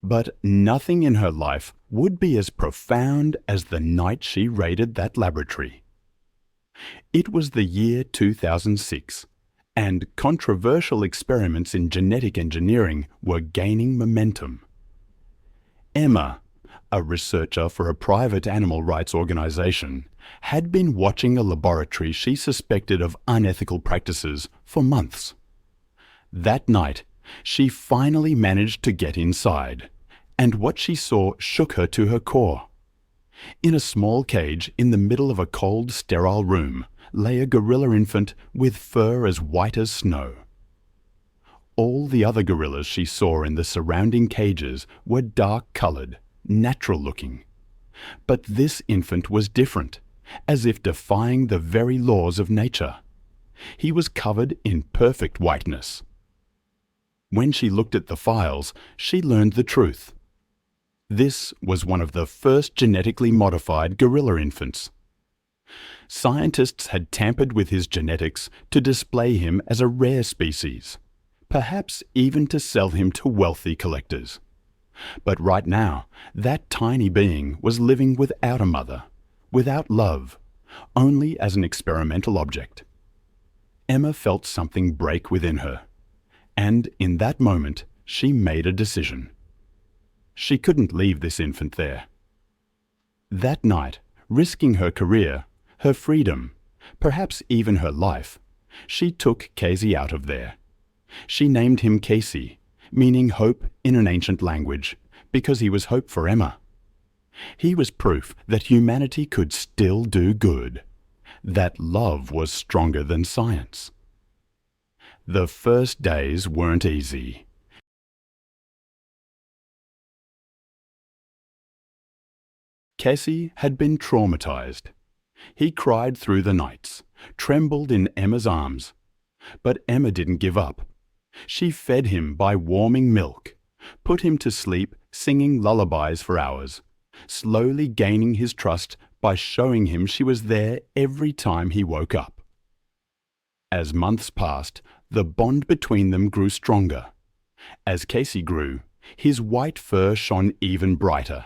But nothing in her life would be as profound as the night she raided that laboratory. It was the year 2006, and controversial experiments in genetic engineering were gaining momentum. Emma, a researcher for a private animal rights organization, had been watching a laboratory she suspected of unethical practices for months. That night, she finally managed to get inside, and what she saw shook her to her core. In a small cage in the middle of a cold, sterile room lay a gorilla infant with fur as white as snow. All the other gorillas she saw in the surrounding cages were dark-colored, natural-looking. But this infant was different, as if defying the very laws of nature. He was covered in perfect whiteness. When she looked at the files, she learned the truth. This was one of the first genetically modified gorilla infants. Scientists had tampered with his genetics to display him as a rare species, perhaps even to sell him to wealthy collectors. But right now, that tiny being was living without a mother, without love, only as an experimental object. Emma felt something break within her, and in that moment she made a decision. She couldn't leave this infant there. That night, risking her career, her freedom, perhaps even her life, she took Kesi out of there. She named him Kesi, meaning hope in an ancient language, because he was hope for Emma. He was proof that humanity could still do good, that love was stronger than science. The first days weren't easy. Kesi had been traumatized. He cried through the nights, trembled in Emma's arms. But Emma didn't give up. She fed him by warming milk, put him to sleep singing lullabies for hours, slowly gaining his trust by showing him she was there every time he woke up. As months passed, the bond between them grew stronger. As Kesi grew, his white fur shone even brighter.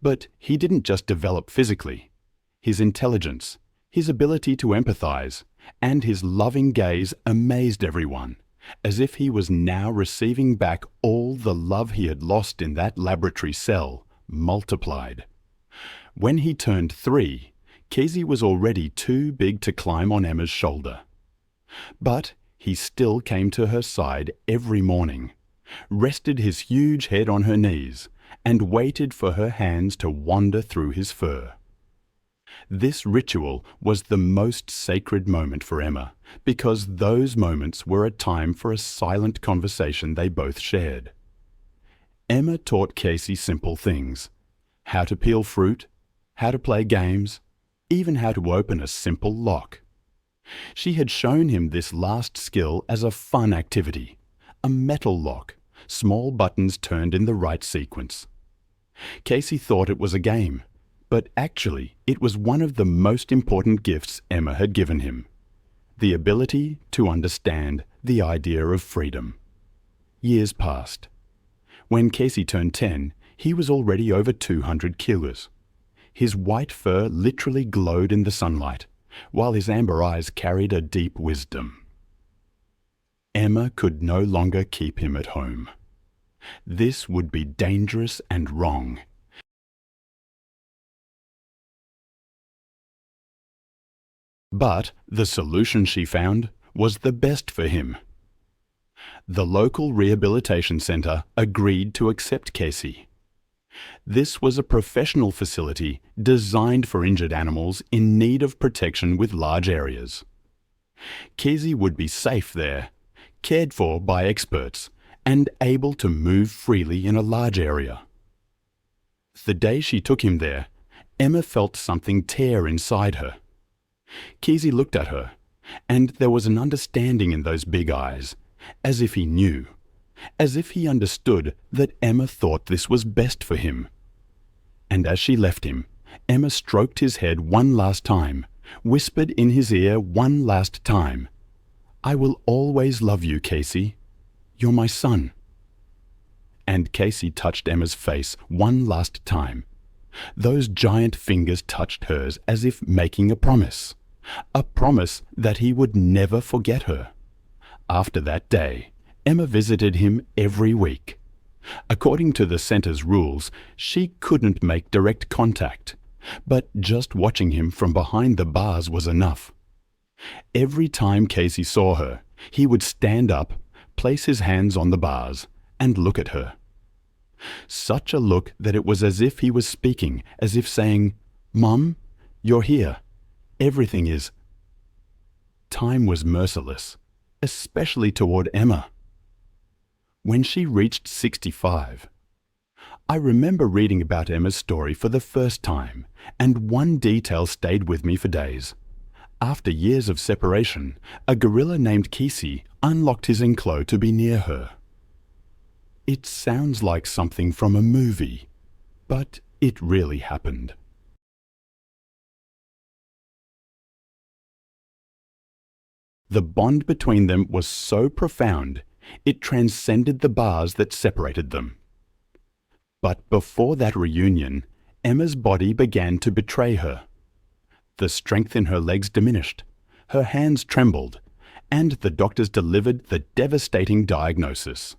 But he didn't just develop physically. His intelligence, his ability to empathize, and his loving gaze amazed everyone, as if he was now receiving back all the love he had lost in that laboratory cell, multiplied. When he turned 3, Kesi was already too big to climb on Emma's shoulder. But he still came to her side every morning, rested his huge head on her knees, and waited for her hands to wander through his fur. This ritual was the most sacred moment for Emma, because those moments were a time for a silent conversation they both shared. Emma taught Kesi simple things: how to peel fruit, how to play games, even how to open a simple lock. She had shown him this last skill as a fun activity, a metal lock, small buttons turned in the right sequence. Kesi thought it was a game, but actually it was one of the most important gifts Emma had given him: the ability to understand the idea of freedom. Years passed. When Kesi turned 10, he was already over 200 kilos. His white fur literally glowed in the sunlight, while his amber eyes carried a deep wisdom. Emma could no longer keep him at home. This would be dangerous and wrong. But the solution she found was the best for him. The local rehabilitation center agreed to accept Kesi. This was a professional facility designed for injured animals in need of protection with large areas. Kesi would be safe there, cared for by experts, and able to move freely in a large area. The day she took him there, Emma felt something tear inside her. Kesi looked at her, and there was an understanding in those big eyes, as if he knew, as if he understood that Emma thought this was best for him. And as she left him, Emma stroked his head one last time, whispered in his ear one last time, "I will always love you, Kesi. You're my son." and Kesi touched Emma's face one last time. Those giant fingers touched hers as if making a promise that he would never forget her. After that day, Emma visited him every week. According to the center's rules, she couldn't make direct contact, but just watching him from behind the bars was enough. Every time Kesi saw her, he would stand up, place his hands on the bars, and look at her. Such a look that it was as if he was speaking, as if saying, "Mum, you're here. Everything is." Time was merciless, especially toward Emma. When she reached 65, I remember reading about Emma's story for the first time, and one detail stayed with me for days. After years of separation, a gorilla named Kesi unlocked his enclosure to be near her. It sounds like something from a movie, but it really happened. The bond between them was so profound, it transcended the bars that separated them. But before that reunion, Emma's body began to betray her. The strength in her legs diminished, her hands trembled, and the doctors delivered the devastating diagnosis: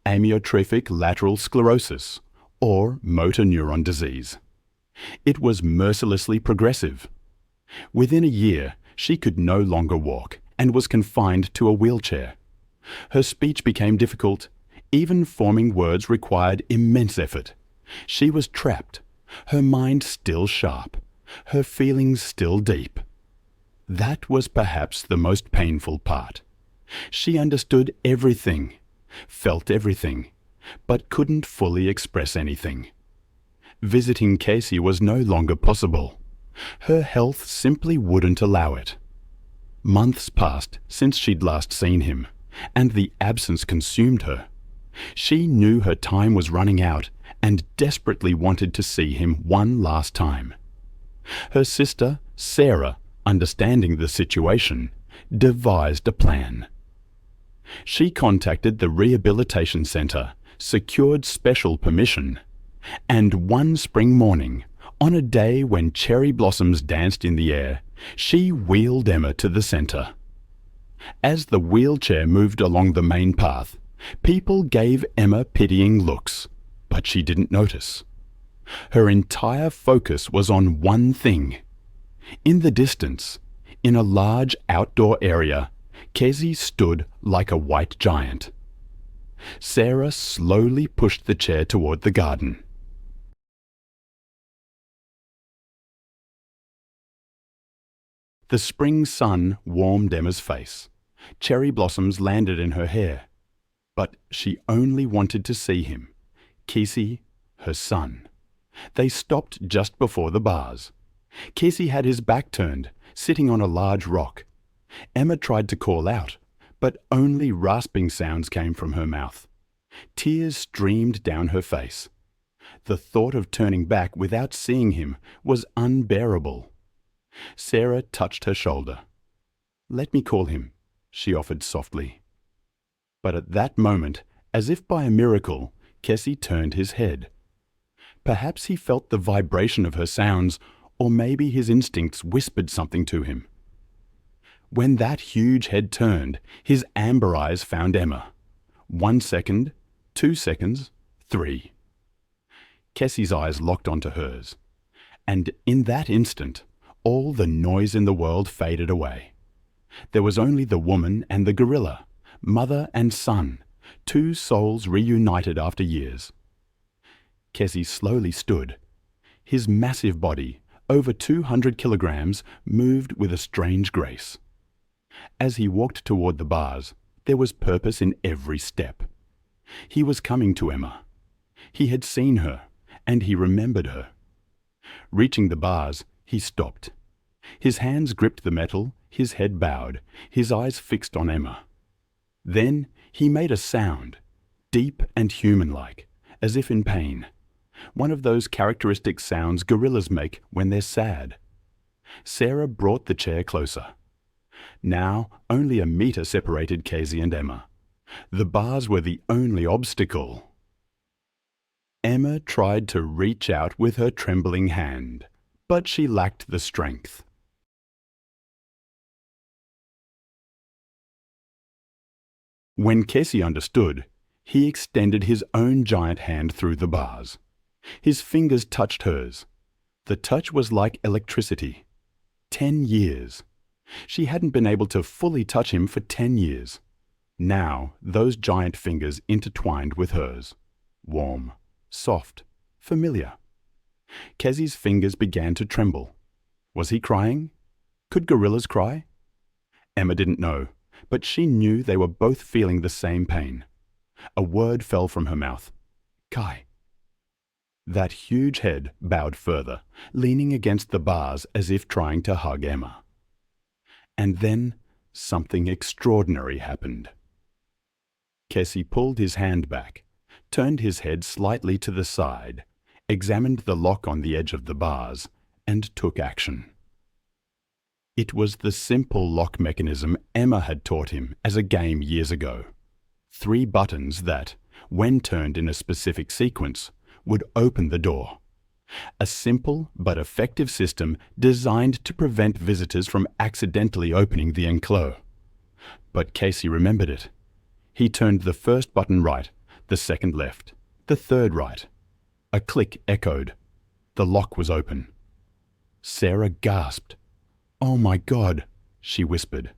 amyotrophic lateral sclerosis, or motor neuron disease. It was mercilessly progressive. Within a year, she could no longer walk and was confined to a wheelchair. Her speech became difficult. Even forming words required immense effort. She was trapped, her mind still sharp, her feelings still deep. That was perhaps the most painful part. She understood everything, felt everything, but couldn't fully express anything. Visiting Kesi was no longer possible. Her health simply wouldn't allow it. Months passed since she'd last seen him, and the absence consumed her. She knew her time was running out and desperately wanted to see him one last time. Her sister, Sarah, understanding the situation, devised a plan. She contacted the rehabilitation center, secured special permission, and one spring morning, on a day when cherry blossoms danced in the air, she wheeled Emma to the center. As the wheelchair moved along the main path, people gave Emma pitying looks, but she didn't notice. Her entire focus was on one thing. In the distance, in a large outdoor area, Kesi stood like a white giant. Sarah slowly pushed the chair toward the garden. The spring sun warmed Emma's face. Cherry blossoms landed in her hair. But she only wanted to see him, Kesi, her son. They stopped just before the bars. Kesi had his back turned, sitting on a large rock. Emma tried to call out, but only rasping sounds came from her mouth. Tears streamed down her face. The thought of turning back without seeing him was unbearable. Sarah touched her shoulder. "Let me call him," she offered softly. But at that moment, as if by a miracle, Kesi turned his head. Perhaps he felt the vibration of her sounds, or maybe his instincts whispered something to him. When that huge head turned, his amber eyes found Emma. 1 second, 2 seconds, 3. Kesi's eyes locked onto hers. And in that instant, all the noise in the world faded away. There was only the woman and the gorilla, mother and son, two souls reunited after years. Kesi slowly stood. His massive body, over 200 kilograms, moved with a strange grace. As he walked toward the bars, there was purpose in every step. He was coming to Emma. He had seen her, and he remembered her. Reaching the bars, he stopped. His hands gripped the metal, his head bowed, his eyes fixed on Emma. Then he made a sound, deep and human-like, as if in pain. One of those characteristic sounds gorillas make when they're sad. Sarah brought the chair closer. Now only a meter separated Kesi and Emma. The bars were the only obstacle. Emma tried to reach out with her trembling hand, but she lacked the strength. When Kesi understood, he extended his own giant hand through the bars. His fingers touched hers. The touch was like electricity. 10 years. She hadn't been able to fully touch him for 10 years. Now, those giant fingers intertwined with hers. Warm, soft, familiar. Kesi's fingers began to tremble. Was he crying? Could gorillas cry? Emma didn't know, but she knew they were both feeling the same pain. A word fell from her mouth. Kai. That huge head bowed further, leaning against the bars as if trying to hug Emma. And then something extraordinary happened. Kesi pulled his hand back, turned his head slightly to the side, examined the lock on the edge of the bars, and took action. It was the simple lock mechanism Emma had taught him as a game years ago. 3 buttons that, when turned in a specific sequence, would open the door. A simple but effective system designed to prevent visitors from accidentally opening the enclos. But Kesi remembered it. He turned the first button right, the second left, the third right. A click echoed. The lock was open. Sarah gasped. "Oh my God," she whispered.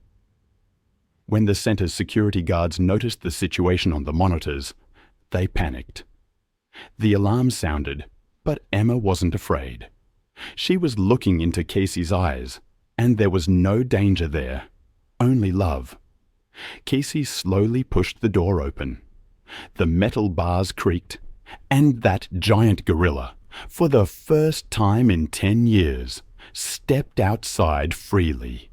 When the center's security guards noticed the situation on the monitors, they panicked. The alarm sounded, but Emma wasn't afraid. She was looking into Kesi's eyes, and there was no danger there, only love. Kesi slowly pushed the door open. The metal bars creaked, and that giant gorilla, for the first time in 10 years, stepped outside freely.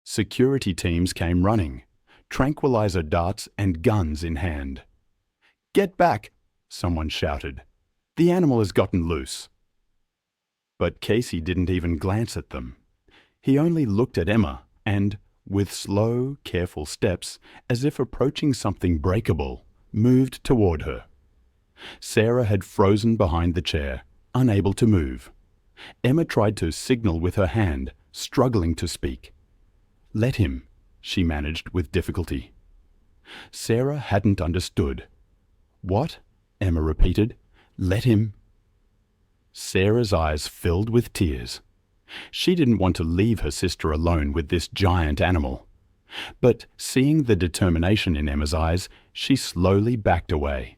Security teams came running, tranquilizer darts and guns in hand. "Get back!" someone shouted. "The animal has gotten loose." But Kesi didn't even glance at them. He only looked at Emma and, with slow, careful steps, as if approaching something breakable, moved toward her. Sarah had frozen behind the chair, unable to move. Emma tried to signal with her hand, struggling to speak. "Let him," she managed with difficulty. Sarah hadn't understood. "What?" Emma repeated. "Let him." Sarah's eyes filled with tears. She didn't want to leave her sister alone with this giant animal. But seeing the determination in Emma's eyes, she slowly backed away.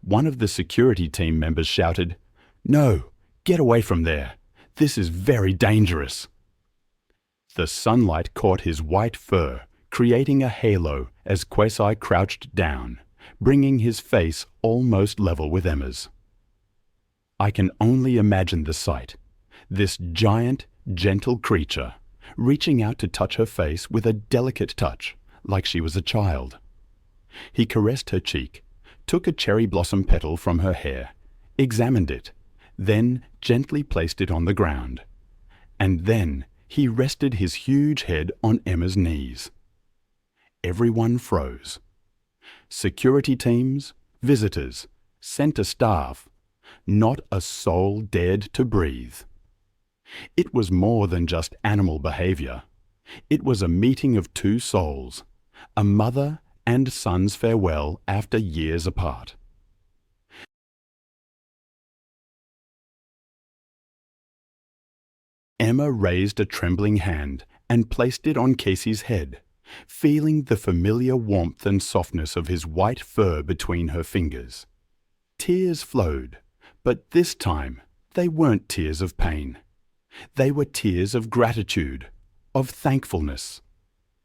One of the security team members shouted, "No, get away from there. This is very dangerous." The sunlight caught his white fur, creating a halo as Kesi crouched down, bringing his face almost level with Emma's. I can only imagine the sight. This giant, gentle creature, reaching out to touch her face with a delicate touch, like she was a child. He caressed her cheek, took a cherry blossom petal from her hair, examined it, then gently placed it on the ground. And then he rested his huge head on Emma's knees. Everyone froze. Security teams, visitors, center staff, not a soul dared to breathe. It was more than just animal behavior. It was a meeting of 2 souls, a mother and son's farewell after years apart. Emma raised a trembling hand and placed it on Kesi's head, feeling the familiar warmth and softness of his white fur between her fingers. Tears flowed, but this time they weren't tears of pain. They were tears of gratitude, of thankfulness.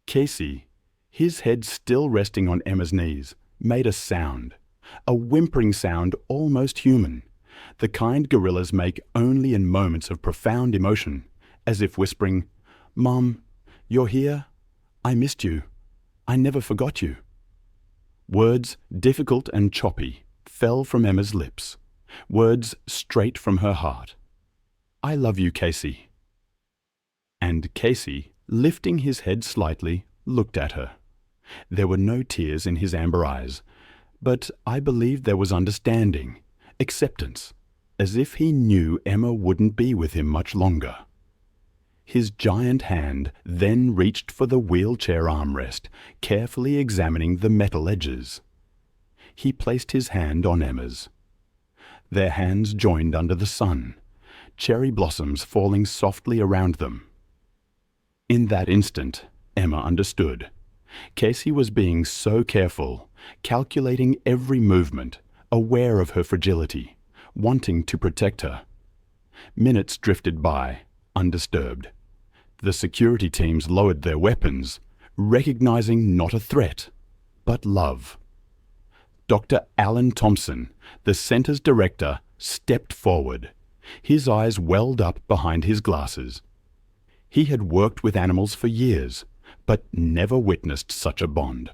Kesi, his head still resting on Emma's knees, made a sound, a whimpering sound almost human, the kind gorillas make only in moments of profound emotion, as if whispering, "Mom, you're here? I missed you. I never forgot you." Words, difficult and choppy, fell from Emma's lips, words straight from her heart. "I love you, Kesi." And Kesi, lifting his head slightly, looked at her. There were no tears in his amber eyes, but I believed there was understanding, acceptance, as if he knew Emma wouldn't be with him much longer. His giant hand then reached for the wheelchair armrest, carefully examining the metal edges. He placed his hand on Emma's. Their hands joined under the sun, cherry blossoms falling softly around them. In that instant, Emma understood. Kesi was being so careful, calculating every movement, aware of her fragility, wanting to protect her. Minutes drifted by, undisturbed. The security teams lowered their weapons, recognizing not a threat, but love. Dr. Alan Thompson, the center's director, stepped forward. His eyes welled up behind his glasses. He had worked with animals for years, but never witnessed such a bond.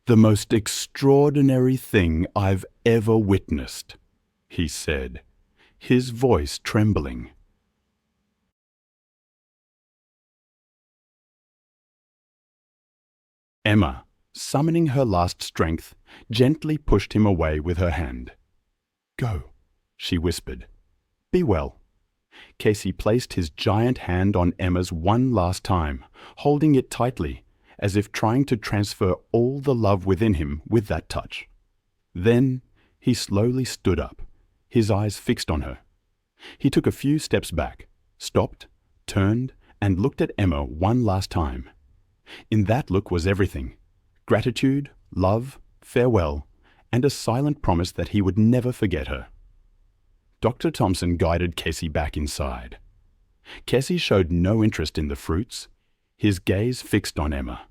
"The most extraordinary thing I've ever witnessed," he said, his voice trembling. Emma, summoning her last strength, gently pushed him away with her hand. "Go," she whispered. "Be well." Kesi placed his giant hand on Emma's one last time, holding it tightly, as if trying to transfer all the love within him with that touch. Then he slowly stood up, his eyes fixed on her. He took a few steps back, stopped, turned, and looked at Emma one last time. In that look was everything: gratitude, love, farewell, and a silent promise that he would never forget her. Dr. Thompson guided Kesi back inside. Kesi showed no interest in the fruits, his gaze fixed on Emma.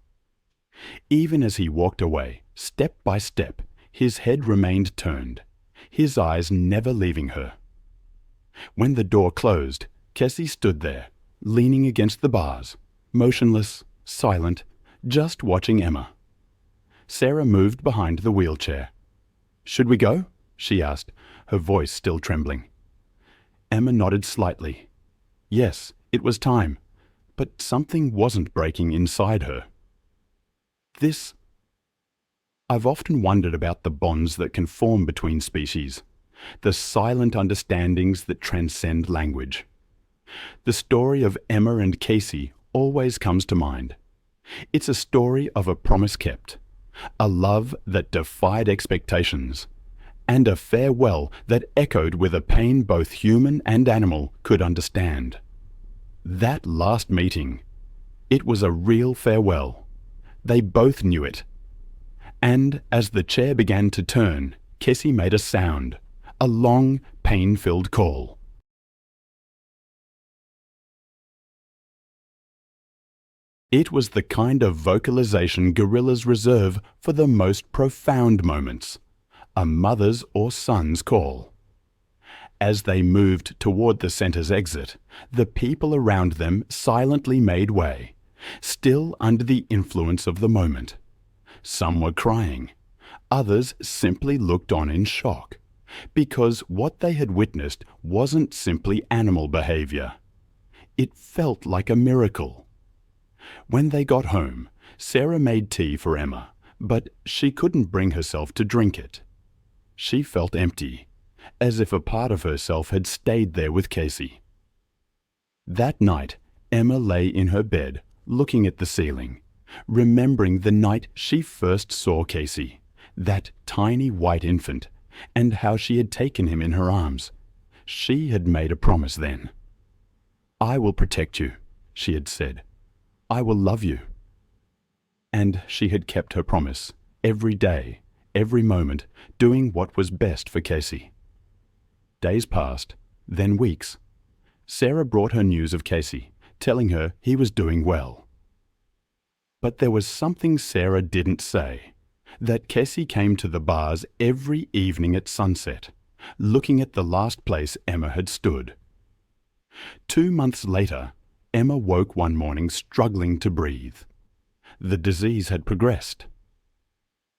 Even as he walked away, step by step, his head remained turned, his eyes never leaving her. When the door closed, Kesi stood there, leaning against the bars, motionless, silent, just watching Emma. Sarah moved behind the wheelchair. "Should we go?" she asked, her voice still trembling. Emma nodded slightly. Yes, it was time, but something wasn't breaking inside her. I've often wondered about the bonds that can form between species, the silent understandings that transcend language. The story of Emma and Kesi always comes to mind. It's a story of a promise kept, a love that defied expectations, and a farewell that echoed with a pain both human and animal could understand. That last meeting, it was a real farewell. They both knew it. And as the chair began to turn, Kesi made a sound, a long, pain-filled call. It was the kind of vocalization gorillas reserve for the most profound moments, a mother's or son's call. As they moved toward the center's exit, the people around them silently made way, still under the influence of the moment. Some were crying. Others simply looked on in shock, because what they had witnessed wasn't simply animal behavior. It felt like a miracle. When they got home, Sarah made tea for Emma, but she couldn't bring herself to drink it. She felt empty, as if a part of herself had stayed there with Kesi. That night, Emma lay in her bed, looking at the ceiling, remembering the night she first saw Kesi, that tiny white infant, and how she had taken him in her arms. She had made a promise then. "I will protect you," she had said. "I will love you." And she had kept her promise, every day, every moment, doing what was best for Kesi. Days passed, then weeks. Sarah brought her news of Kesi, telling her he was doing well. But there was something Sarah didn't say, that Kesi came to the bars every evening at sunset, looking at the last place Emma had stood. 2 months later, Emma woke one morning struggling to breathe. The disease had progressed.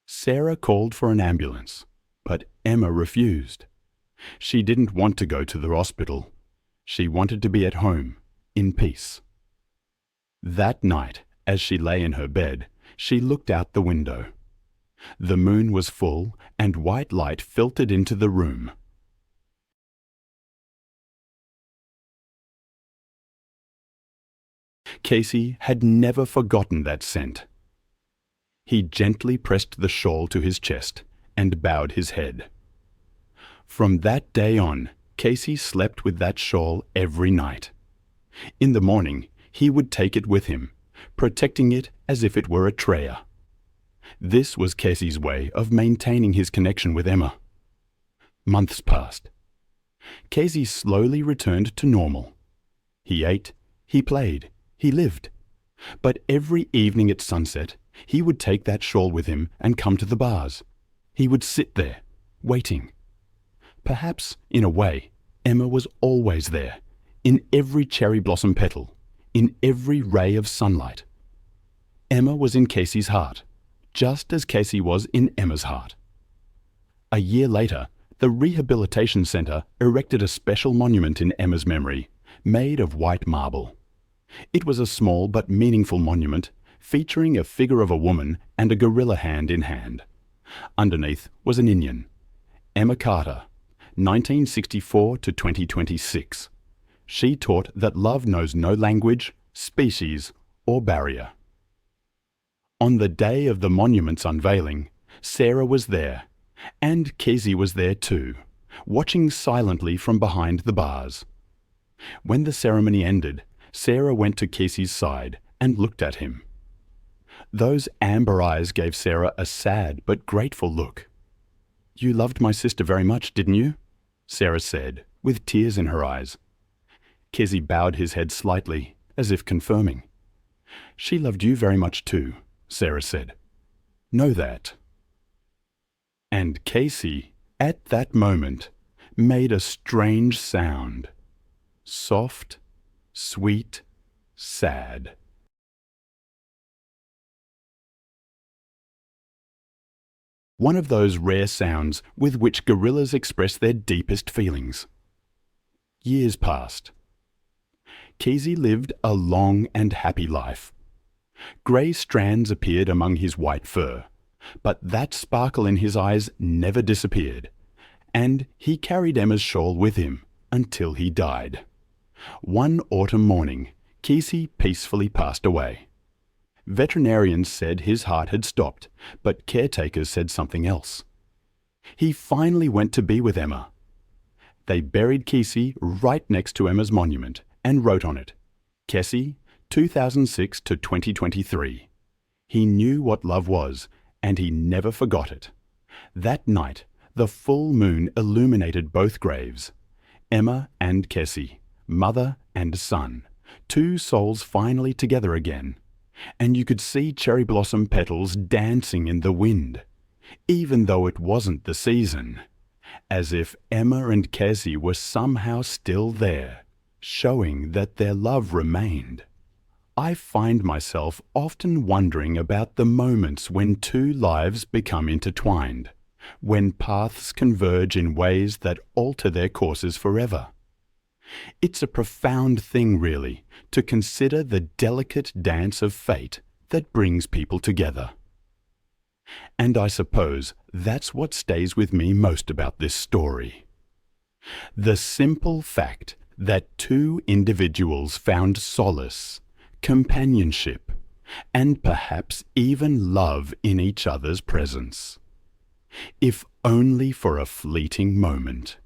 Sarah called for an ambulance, but Emma refused. She didn't want to go to the hospital. She wanted to be at home, in peace. That night, as she lay in her bed, She looked out the window. The moon was full and white light filtered into the room. Kesi had never forgotten that scent. He gently pressed the shawl to his chest and bowed his head. From that day on, Kesi slept with that shawl every night. In the morning, he would take it with him, protecting it as if it were a treasure. This was Kesi's way of maintaining his connection with Emma. Months passed. Kesi slowly returned to normal. He ate, he played, he lived. But every evening at sunset, he would take that shawl with him and come to the bars. He would sit there, waiting. Perhaps, in a way, Emma was always there, in every cherry blossom petal, in every ray of sunlight. Emma was in Kesi's heart, just as Kesi was in Emma's heart. A year later, the Rehabilitation Centre erected a special monument in Emma's memory, made of white marble. It was a small but meaningful monument, featuring a figure of a woman and a gorilla hand in hand. Underneath was an Indian, Emma Carter, 1964 to 2026. She taught that love knows no language, species, or barrier. On the day of the monument's unveiling, Sarah was there, and Kesi was there too, watching silently from behind the bars. When the ceremony ended, Sarah went to Kesi's side and looked at him. Those amber eyes gave Sarah a sad but grateful look. "You loved my sister very much, didn't you?" Sarah said, with tears in her eyes. Kesi bowed his head slightly, as if confirming. "She loved you very much too," Sarah said. "Know that." And Kesi, at that moment, made a strange sound. Soft, sweet, sad. One of those rare sounds with which gorillas express their deepest feelings. Years passed. Kesi lived a long and happy life. Grey strands appeared among his white fur, but that sparkle in his eyes never disappeared, and he carried Emma's shawl with him until he died. One autumn morning, Kesi peacefully passed away. Veterinarians said his heart had stopped, but caretakers said something else. He finally went to be with Emma. They buried Kesi right next to Emma's monument and wrote on it, "Kesi, 2006 to 2023. He knew what love was, and he never forgot it." That night, the full moon illuminated both graves. Emma and Kesi, mother and son, two souls finally together again. And you could see cherry blossom petals dancing in the wind, even though it wasn't the season, as if Emma and Kesi were somehow still there, showing that their love remained. I find myself often wondering about the moments when two lives become intertwined, when paths converge in ways that alter their courses forever. It's a profound thing, really, to consider the delicate dance of fate that brings people together. And I suppose that's what stays with me most about this story. The simple fact that two individuals found solace, companionship, and perhaps even love in each other's presence. If only for a fleeting moment.